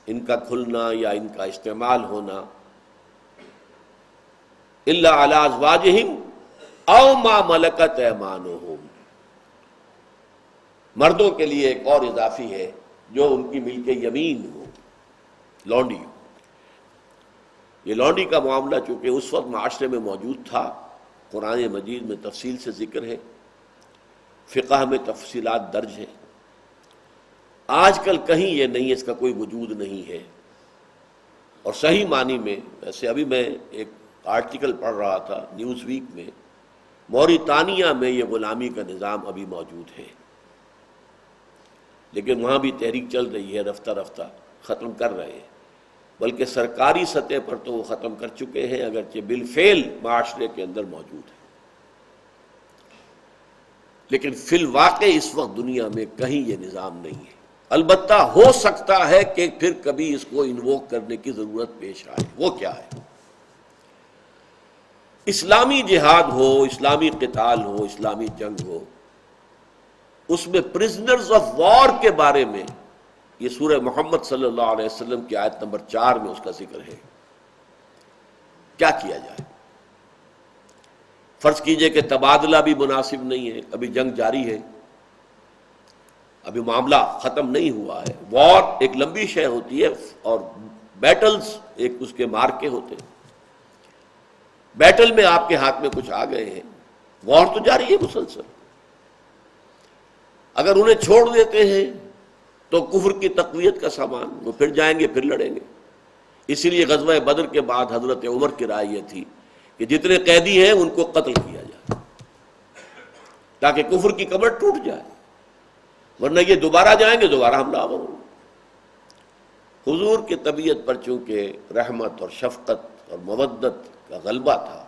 ان کا کھلنا یا ان کا استعمال ہونا، الا علی ازواجہم او ما ملکت ایمانہم، مردوں کے لیے ایک اور اضافی ہے جو ان کی ملک یمین ہو، لونڈی ہو۔ یہ لونڈی کا معاملہ چونکہ اس وقت معاشرے میں موجود تھا، قرآن مجید میں تفصیل سے ذکر ہے، فقہ میں تفصیلات درج ہیں۔ آج کل کہیں یہ نہیں، اس کا کوئی وجود نہیں ہے، اور صحیح معنی میں، ویسے ابھی میں ایک آرٹیکل پڑھ رہا تھا نیوز ویک میں، موریتانیہ میں یہ غلامی کا نظام ابھی موجود ہے، لیکن وہاں بھی تحریک چل رہی ہے، رفتہ رفتہ ختم کر رہے ہیں، بلکہ سرکاری سطح پر تو وہ ختم کر چکے ہیں، اگرچہ بالفعل معاشرے کے اندر موجود ہے، لیکن فی الواقع اس وقت دنیا میں کہیں یہ نظام نہیں ہے۔ البتہ ہو سکتا ہے کہ پھر کبھی اس کو انووک کرنے کی ضرورت پیش آئے۔ وہ کیا ہے؟ اسلامی جہاد ہو، اسلامی قتال ہو، اسلامی جنگ ہو، اس میں پرزنرز آف وار کے بارے میں یہ سورہ محمد صلی اللہ علیہ وسلم کی آیت نمبر 4 میں اس کا ذکر ہے۔ کیا کیا جائے؟ فرض کیجئے کہ تبادلہ بھی مناسب نہیں ہے، ابھی جنگ جاری ہے، ابھی معاملہ ختم نہیں ہوا ہے۔ وار ایک لمبی شے ہوتی ہے، اور بیٹلز ایک اس کے مارکے ہوتے ہیں۔ بیٹل میں آپ کے ہاتھ میں کچھ آ گئے ہیں، وار تو جاری ہے مسلسل۔ اگر انہیں چھوڑ دیتے ہیں تو کفر کی تقویت کا سامان، وہ پھر جائیں گے، پھر لڑیں گے۔ اسی لیے غزوہ بدر کے بعد حضرت عمر کی رائے یہ تھی کہ جتنے قیدی ہیں ان کو قتل کیا جائے تاکہ کفر کی کمر ٹوٹ جائے، ورنہ یہ دوبارہ جائیں گے، دوبارہ حملہ آور ہوں گے۔ حضور کی طبیعت پر چونکہ رحمت اور شفقت اور مودت کا غلبہ تھا،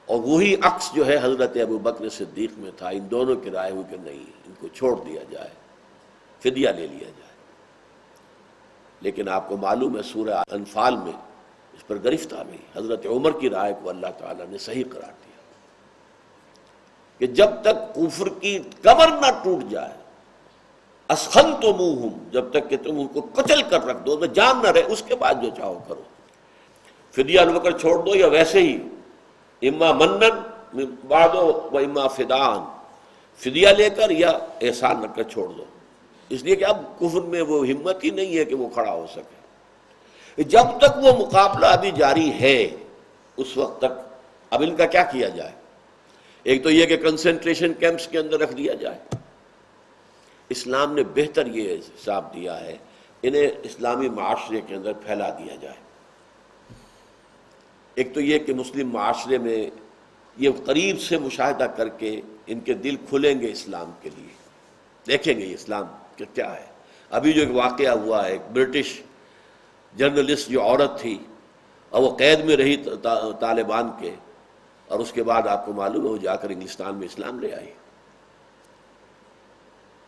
اور وہی عکس جو ہے حضرت ابو بکر صدیق میں تھا، ان دونوں کی رائے ہوئی کہ نہیں، ان کو چھوڑ دیا جائے، فدیہ لے لیا جائے۔ لیکن آپ کو معلوم ہے سورہ انفال میں اس پر گرفت آ گئی۔ حضرت عمر کی رائے کو اللہ تعالیٰ نے صحیح قرار دیا کہ جب تک کفر کی کمر نہ ٹوٹ جائے، اسخنتموہم، جب تک کہ تم ان کو کچل کر رکھ دو، جان نہ رہے، اس کے بعد جو چاہو کرو، فدیہ لے کر چھوڑ دو، یا ویسے ہی اما منن بعد و اما فدان، فدیہ لے کر یا احسان رکھ کر چھوڑ دو، اس لیے کہ اب کفر میں وہ ہمت ہی نہیں ہے کہ وہ کھڑا ہو سکے۔ جب تک وہ مقابلہ ابھی جاری ہے اس وقت تک اب ان کا کیا کیا جائے؟ ایک تو یہ کہ کنسنٹریشن کیمپس کے اندر رکھ دیا جائے۔ اسلام نے بہتر یہ حساب دیا ہے، انہیں اسلامی معاشرے کے اندر پھیلا دیا جائے۔ ایک تو یہ کہ مسلم معاشرے میں یہ قریب سے مشاہدہ کر کے ان کے دل کھلیں گے اسلام کے لیے، دیکھیں گے اسلام کیا ہے۔ ابھی جو ایک واقعہ ہوا ہے، ایک برٹش جرنلسٹ جو عورت تھی اور وہ قید میں رہی طالبان کے، اور اس کے بعد آپ کو معلوم ہے وہ جا کر انگلستان میں اسلام لے آئی،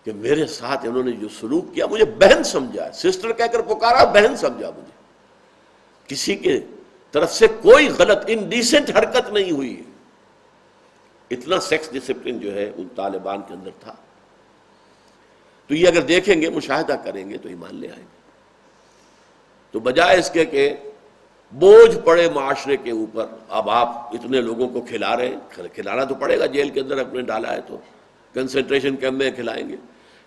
کہ میرے ساتھ انہوں نے جو سلوک کیا، مجھے بہن سمجھا، سسٹر کہہ کر پکارا، بہن سمجھا مجھے، کسی کے طرف سے کوئی غلط انڈیسنٹ حرکت نہیں ہوئی۔ اتنا سیکس ڈسپلن جو ہے ان طالبان کے اندر تھا۔ تو یہ اگر دیکھیں گے، مشاہدہ کریں گے تو ایمان لے آئیں گے۔ تو بجائے اس کے کہ بوجھ پڑے معاشرے کے اوپر، اب آپ اتنے لوگوں کو کھلا رہے ہیں، کھلانا تو پڑے گا، جیل کے اندر اپنے ڈالا ہے تو کنسنٹریشن کیمپ میں کھلائیں گے،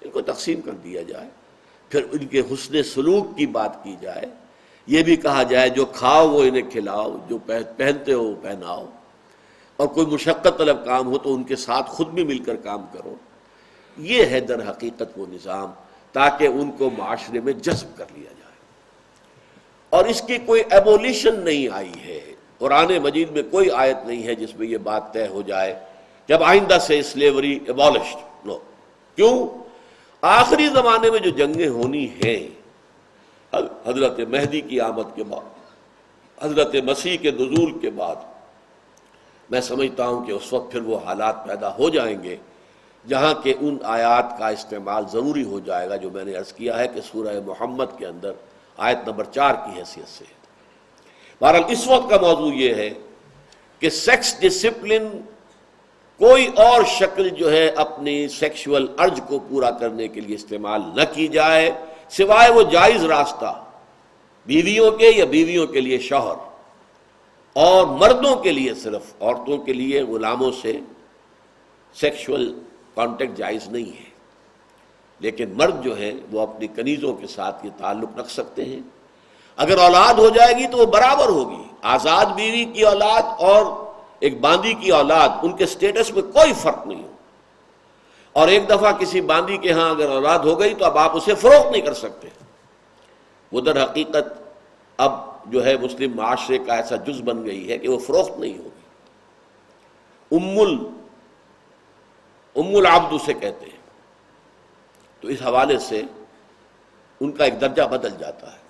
ان کو تقسیم کر دیا جائے، پھر ان کے حسن سلوک کی بات کی جائے، یہ بھی کہا جائے جو کھاؤ وہ انہیں کھلاؤ، جو پہنتے ہو وہ پہناؤ، اور کوئی مشقت طلب کام ہو تو ان کے ساتھ خود بھی مل کر کام کرو۔ یہ ہے در حقیقت وہ نظام، تاکہ ان کو معاشرے میں جذب کر لیا جائے۔ اور اس کی کوئی ایبولیشن نہیں آئی ہے، قرآن مجید میں کوئی آیت نہیں ہے جس میں یہ بات طے ہو جائے کہ اب آئندہ سے سلیوری ایبولشڈ، نو۔ کیوں؟ آخری زمانے میں جو جنگیں ہونی ہیں، حضرت مہدی کی آمد کے بعد، حضرت مسیح کے نزول کے بعد، میں سمجھتا ہوں کہ اس وقت پھر وہ حالات پیدا ہو جائیں گے جہاں کہ ان آیات کا استعمال ضروری ہو جائے گا جو میں نے عرض کیا ہے کہ سورہ محمد کے اندر آیت نمبر 4 کی حیثیت سے۔ بہرحال اس وقت کا موضوع یہ ہے کہ سیکس ڈسپلن کوئی اور شکل جو ہے اپنی سیکشول ارج کو پورا کرنے کے لیے استعمال نہ کی جائے، سوائے وہ جائز راستہ بیویوں کے یا بیویوں کے لیے شوہر، اور مردوں کے لیے صرف، عورتوں کے لیے غلاموں سے سیکشول کانٹیکٹ جائز نہیں ہے، لیکن مرد جو ہیں وہ اپنی کنیزوں کے ساتھ یہ تعلق رکھ سکتے ہیں۔ اگر اولاد ہو جائے گی تو وہ برابر ہوگی، آزاد بیوی کی اولاد اور ایک باندی کی اولاد، ان کے سٹیٹس میں کوئی فرق نہیں ہو، اور ایک دفعہ کسی باندی کے ہاں اگر اولاد ہو گئی تو اب آپ اسے فروخت نہیں کر سکتے، وہ در حقیقت اب جو ہے مسلم معاشرے کا ایسا جز بن گئی ہے کہ وہ فروخت نہیں ہوگی۔ ام العبد اسے کہتے ہیں، تو اس حوالے سے ان کا ایک درجہ بدل جاتا ہے۔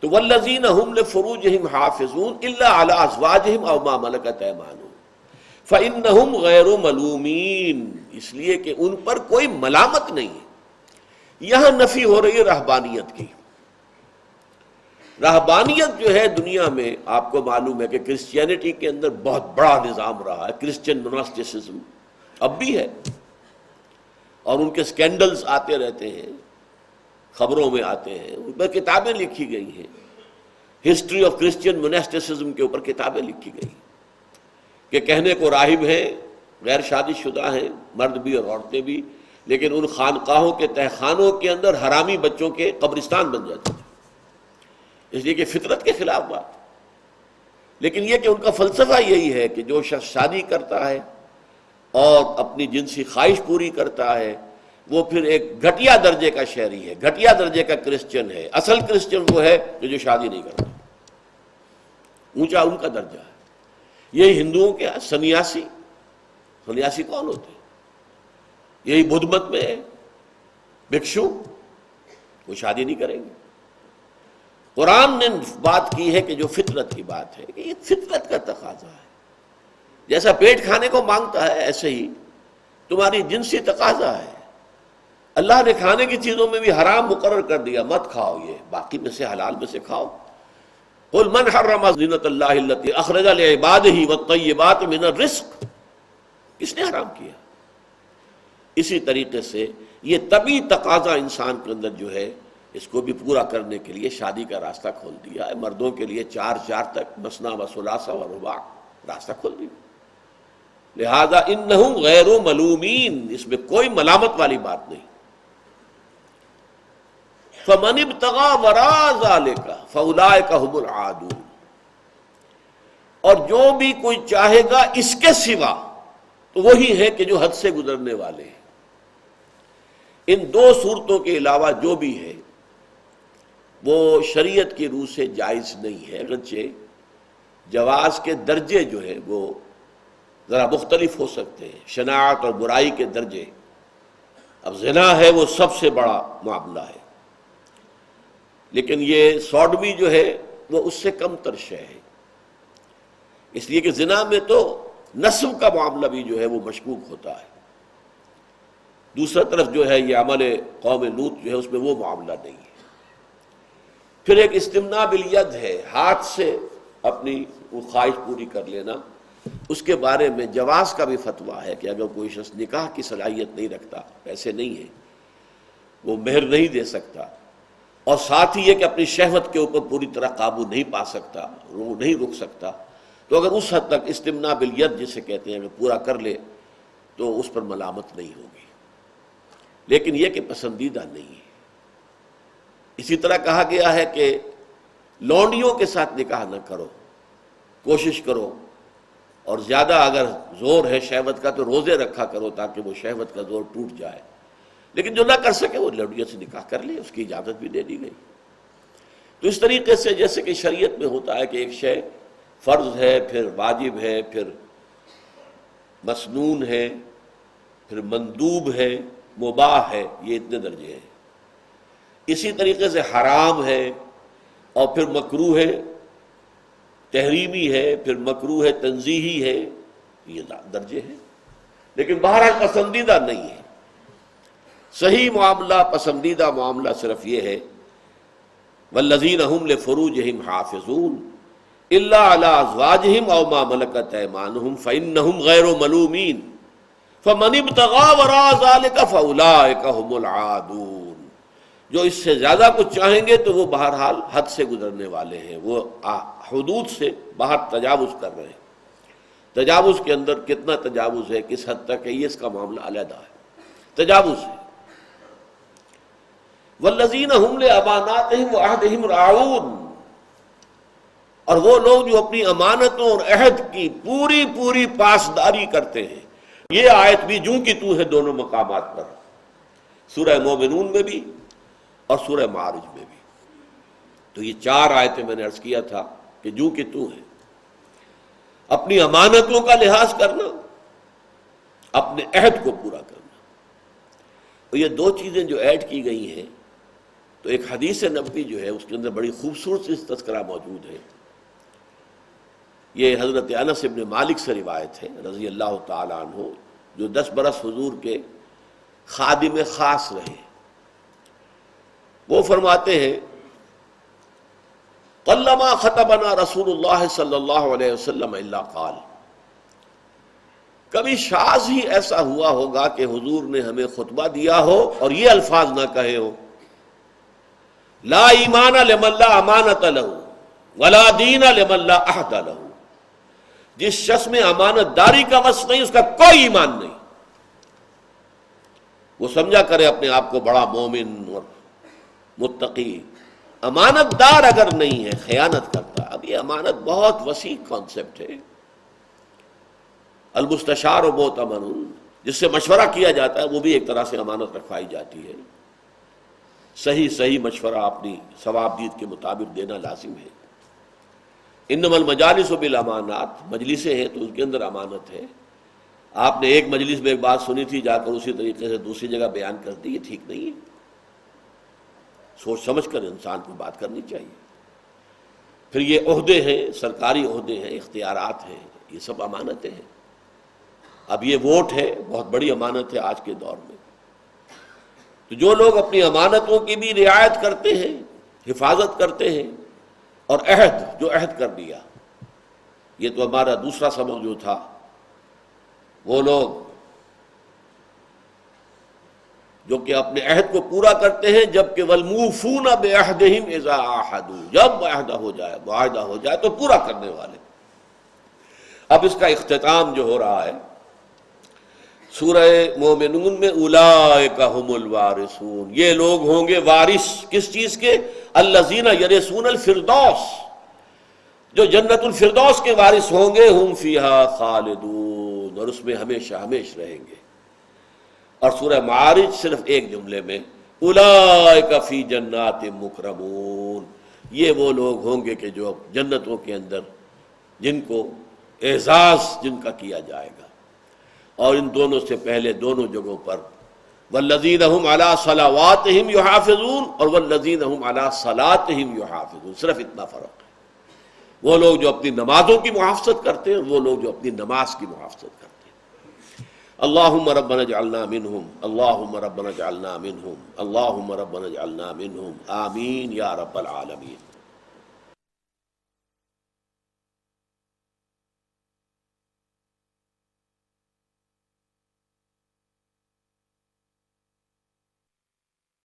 تو والذین هم لفروجہم حافظون الا علی ازواجہم او ما ملکت ایمانہم فانہم غیر ملومین، اس لیے کہ ان پر کوئی ملامت نہیں ہے۔ یہاں نفی ہو رہی ہے رہبانیت کی۔ رہبانیت جو ہے دنیا میں آپ کو معلوم ہے کہ کرسچینٹی کے اندر بہت بڑا نظام رہا ہے، کرسچین موناسٹسزم اب بھی ہے، اور ان کے سکینڈلز آتے رہتے ہیں، خبروں میں آتے ہیں، ان پر کتابیں لکھی گئی ہیں، ہسٹری آف کرسچین موناسٹسزم کے اوپر کتابیں لکھی گئی کہ کہنے کو راہب ہیں، غیر شادی شدہ ہیں، مرد بھی اور عورتیں بھی، لیکن ان خانقاہوں کے تہخانوں کے اندر حرامی بچوں کے قبرستان بن جاتے تھے، اس لیے کہ فطرت کے خلاف بات۔ لیکن یہ کہ ان کا فلسفہ یہی ہے کہ جو شخص شادی کرتا ہے اور اپنی جنسی خواہش پوری کرتا ہے وہ پھر ایک گھٹیا درجے کا شہری ہے، گھٹیا درجے کا کرسچن ہے۔ اصل کرسچن وہ ہے جو شادی نہیں کرتا، اونچا ان کا درجہ ہے۔ یہی ہندوؤں کے سنیاسی، سنیاسی کون ہوتے ہیں؟ یہی بدھ مت میں ہے، بھکشو، وہ شادی نہیں کریں گے۔ قرآن نے بات کی ہے کہ جو فطرت کی بات ہے کہ یہ فطرت کا تقاضا ہے، جیسا پیٹ کھانے کو مانگتا ہے ایسے ہی تمہاری جنسی تقاضا ہے۔ اللہ نے کھانے کی چیزوں میں بھی حرام مقرر کر دیا، مت کھاؤ یہ، باقی میں سے حلال میں سے کھاؤ۔ قل من حرم زینۃ اللہ التی اخرج لعبادہ والطیبات من الرزق، کس نے حرام کیا؟ اسی طریقے سے یہ طبعی تقاضا انسان کے اندر جو ہے اس کو بھی پورا کرنے کے لیے شادی کا راستہ کھول دیا ہے۔ مردوں کے لیے 4 تک مثنیٰ و ثلاثہ و رباع راستہ کھول دیا، لہذا انہم غیر ملومین، اس میں کوئی ملامت والی بات نہیں۔ فمن ابتغى وراء ذلك فاولئک هم العادون، اور جو بھی کوئی چاہے گا اس کے سوا تو وہی ہے کہ جو حد سے گزرنے والے ہیں۔ ان 2 صورتوں کے علاوہ جو بھی ہے وہ شریعت کی روح سے جائز نہیں ہے، اگرچہ جواز کے درجے جو ہے وہ ذرا مختلف ہو سکتے ہیں، شناعت اور برائی کے درجے۔ اب زنا ہے وہ سب سے بڑا معاملہ ہے، لیکن یہ سوڈمی جو ہے وہ اس سے کم تر شے ہے، اس لیے کہ زنا میں تو نسب کا معاملہ بھی جو ہے وہ مشکوک ہوتا ہے، دوسرا طرف جو ہے یہ عمل قوم لوط جو ہے اس میں وہ معاملہ نہیں ہے۔ پھر ایک استمناء بالید ہے، ہاتھ سے اپنی وہ خواہش پوری کر لینا، اس کے بارے میں جواز کا بھی فتویٰ ہے کہ اگر کوئی شخص نکاح کی صلاحیت نہیں رکھتا، پیسے نہیں ہیں، وہ مہر نہیں دے سکتا، اور ساتھ ہی یہ کہ اپنی شہوت کے اوپر پوری طرح قابو نہیں پا سکتا، وہ نہیں رک سکتا، تو اگر اس حد تک استمناء بالید جسے کہتے ہیں اگر پورا کر لے تو اس پر ملامت نہیں ہوگی، لیکن یہ کہ پسندیدہ نہیں ہے۔ اسی طرح کہا گیا ہے کہ لونڈیوں کے ساتھ نکاح نہ کرو، کوشش کرو، اور زیادہ اگر زور ہے شہوت کا تو روزے رکھا کرو تاکہ وہ شہوت کا زور ٹوٹ جائے، لیکن جو نہ کر سکے وہ لونڈیوں سے نکاح کر لے، اس کی اجازت بھی دے دی گئی۔ تو اس طریقے سے جیسے کہ شریعت میں ہوتا ہے کہ ایک شے فرض ہے، پھر واجب ہے، پھر مسنون ہے، پھر مندوب ہے، مباح ہے، یہ اتنے درجے ہیں. اسی طریقے سے حرام ہے، اور پھر مکروہ ہے، تحریمی ہے، پھر مکروہ ہے، تنزیہی ہے، یہ درجے ہیں. لیکن بہرحال پسندیدہ نہیں ہے. صحیح معاملہ، پسندیدہ معاملہ صرف یہ ہے والذین هم لفروجہم حافظون الا علی ازواجہم او ما ملکت ایمانہم فانہم غیر ملومین فمن ابتغى وراء ذلک فاولئک هم العادون. جو اس سے زیادہ کچھ چاہیں گے تو وہ بہرحال حد سے گزرنے والے ہیں، وہ حدود سے باہر تجاوز کر رہے ہیں. تجاوز کے اندر کتنا تجاوز ہے، کس حد تک ہے، یہ اس کا معاملہ علیحدہ ہے. تجاوز ہے. والذین هم لاماناتہم وعہدہم راعون، اور وہ لوگ جو اپنی امانتوں اور عہد کی پوری پوری پاسداری کرتے ہیں. یہ آیت بھی جوں کی تو ہے دونوں مقامات پر، سورہ مومنون میں بھی اور سورہ معارج میں بھی. تو یہ 4 آیتیں میں نے عرض کیا تھا کہ جوں کی تو ہے. اپنی امانتوں کا لحاظ کرنا، اپنے عہد کو پورا کرنا. اور یہ 2 چیزیں جو ایڈ کی گئی ہیں، تو ایک حدیث نبوی جو ہے اس کے اندر بڑی خوبصورت سی تذکرہ موجود ہے. یہ حضرت انس ابن مالک سے روایت ہے رضی اللہ تعالی عنہ، جو 10 برس حضور کے خادم خاص رہے. وہ فرماتے ہیں قلما خطبنا رسول اللہ صلی اللہ علیہ وسلم الا قال، کبھی شاذ ہی ایسا ہوا ہوگا کہ حضور نے ہمیں خطبہ دیا ہو اور یہ الفاظ نہ کہے ہو لا ایمان لمن لا امانت لہ ولا دین لمن لا عہد لہ. جس شخص میں امانت داری کا وصف نہیں، اس کا کوئی ایمان نہیں. وہ سمجھا کرے اپنے آپ کو بڑا مومن اور متقی، امانت دار اگر نہیں ہے خیانت کرتا. اب یہ امانت بہت وسیع کانسیپٹ ہے. المستشار و مؤتمن، جس سے مشورہ کیا جاتا ہے، وہ بھی ایک طرح سے امانت رکھوائی جاتی ہے. صحیح مشورہ اپنی ثواب دید کے مطابق دینا لازم ہے. انما المجالس بالامانات، مجلسیں ہیں تو اس کے اندر امانت ہے. آپ نے ایک مجلس میں ایک بات سنی تھی، جا کر اسی طریقے سے دوسری جگہ بیان کر دی، یہ ٹھیک نہیں ہے. سوچ سمجھ کر انسان کو بات کرنی چاہیے. پھر یہ عہدے ہیں، سرکاری عہدے ہیں، اختیارات ہیں، یہ سب امانتیں ہیں. اب یہ ووٹ ہے، بہت بڑی امانت ہے آج کے دور میں. تو جو لوگ اپنی امانتوں کی بھی رعایت کرتے ہیں، حفاظت کرتے ہیں، اور جو عہد کر دیا، یہ تو ہمارا دوسرا سبق جو تھا. وہ لوگ جو کہ اپنے عہد کو پورا کرتے ہیں، جبکہ والموفون بعہدہم اذا عاہدوا، جب معاہدہ ہو جائے تو پورا کرنے والے. اب اس کا اختتام جو ہو رہا ہے سورہ مومنون میں اولئک هم الوارثون، یہ لوگ ہوں گے وارث کس چیز کے؟ الذین یرثون الفردوس، جو جنت الفردوس کے وارث ہوں گے. ہم فیہا خالدون، اور اس میں ہمیشہ ہمیش رہیں گے. اور سورہ معارج صرف ایک جملے میں اولئک فی جنات مکرمون، یہ وہ لوگ ہوں گے کہ جو جنتوں کے اندر جن کو اعزاز جن کا کیا جائے گا. اور ان دونوں سے پہلے دونوں جگہوں پر والذین هم علی صلواتہم یحافظون اور والذین هم علی صلاتہم یحافظون، صرف اتنا فرق ہے. وہ لوگ جو اپنی نمازوں کی محافظت کرتے ہیں، وہ لوگ جو اپنی نماز کی محافظت کرتے ہیں. اللہم ربنا اجعلنا منہم، اللہم ربنا اجعلنا منہم، اللہم ربنا اجعلنا منہم، آمین یا رب العالمین.